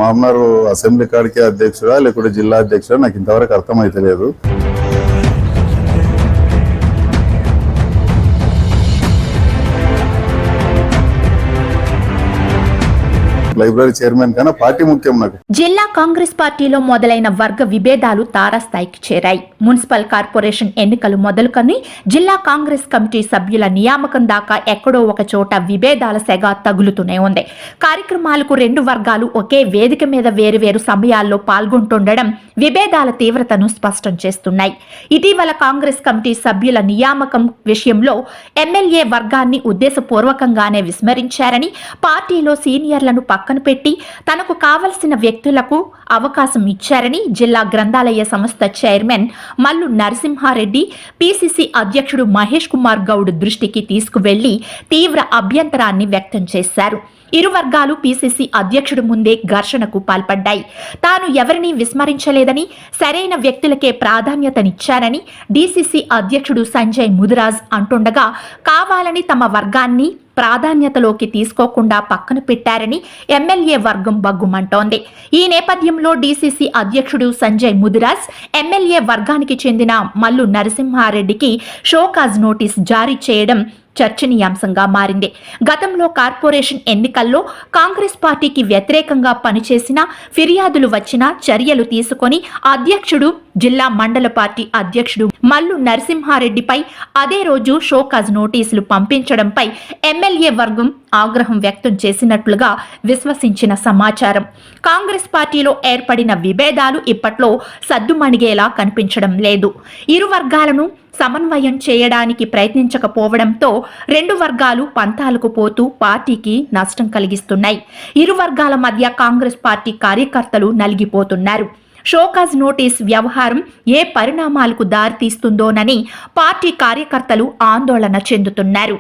మామనారు assembly కాడికి అధ్యక్షుడా లేకుంటే జిల్లా అధ్యక్షుడా నాకు ఇంతవరకు అర్థమైతే లేదు. లైబ్రరీ చైర్మన్ కన్నా పార్టీ ముఖ్యం నాకు. జిల్లా కాంగ్రెస్ పార్టీలో మొదలైన వర్గ విభేదాలు తారాస్థాయికి చేరాయి. మున్సిపల్ కార్పొరేషన్ ఎన్నికలు మొదలుకొని జిల్లా కాంగ్రెస్ కమిటీ సభ్యుల నియామకం దాకా ఎక్కడో ఒక చోట విభేదాల సెగ తగులుతూనే ఉంది. కార్యక్రమాలకు రెండు వర్గాలు ఒకే వేదిక మీద వేరువేరు సమయాల్లో పాల్గొంటుండడం విభేదాల తీవ్రతను స్పష్టం చేస్తున్నాయి. ఇటీవల కాంగ్రెస్ కమిటీ సభ్యుల నియామకం విషయంలో ఎమ్మెల్యే వర్గాన్ని ఉద్దేశపూర్వకంగానే విస్మరించారని, పార్టీలో సీనియర్లను పక్కన పెట్టి తనకు కావలసిన వ్యక్తులకు అవకాశం ఇచ్చారని జిల్లా గ్రంథాలయ సంస్థ చైర్మన్ మల్లు నరసింహారెడ్డి పిసిసి అధ్యక్షుడు మహేష్ కుమార్ గౌడ్ దృష్టికి తీసుకువెళ్లి తీవ్ర అభ్యంతరాన్ని వ్యక్తం చేశారు. ఇరు వర్గాలు పిసిసి అధ్యక్షుడు ముందే ఘర్షణకు పాల్పడ్డాయి. తాను ఎవరినీ విస్మరించలేదని, సరైన వ్యక్తులకే ప్రాధాన్యతనిచ్చారని డిసిసి అధ్యక్షుడు సంజయ్ ముదిరాజ్ అంటుండగా, కావాలని తమ వర్గాన్ని ప్రాధాన్యతలోకి తీసుకోకుండా పక్కన పెట్టారని ఎమ్మెల్యే వర్గం బగ్గుమంటోంది. ఈ నేపథ్యంలో డిసిసి అధ్యక్షుడు సంజయ్ ముదిరాజ్ ఎమ్మెల్యే వర్గానికి చెందిన మల్లు నరసింహారెడ్డికి షోకాజ్ నోటీస్ జారీ చేయడం చర్చనీయాంశంగా మారింది. గతంలో కార్పొరేషన్ ఎన్నికల్లో కాంగ్రెస్ పార్టీకి వ్యతిరేకంగా పనిచేసిన, ఫిర్యాదులు వచ్చినా చర్యలు తీసుకొని అధ్యక్షుడు, జిల్లా మండల పార్టీ అధ్యక్షుడు మల్లు నరసింహారెడ్డిపై అదే రోజు షోకాజ్ నోటీసులు పంపించడంపై ఎమ్మెల్యే వర్గం ఆగ్రహం వ్యక్తం చేసినట్లుగా విశ్వసించిన సమాచారం. కాంగ్రెస్ పార్టీలో ఏర్పడిన విభేదాలు ఇప్పట్లో సద్దుమణిగేలా కనిపించడం లేదు. ఇరు వర్గాలను సమన్వయం చేయడానికి ప్రయత్నించకపోవడంతో రెండు వర్గాలు పంతాలకు పోతూ పార్టీకి నష్టం కలిగిస్తున్నాయి. ఇరు వర్గాల మధ్య కాంగ్రెస్ పార్టీ కార్యకర్తలు నలిగిపోతున్నారు. షోకాజ్ నోటీస్ వ్యవహారం ఏ పరిణామాలకు దారితీస్తుందోనని పార్టీ కార్యకర్తలు ఆందోళన చెందుతున్నారు.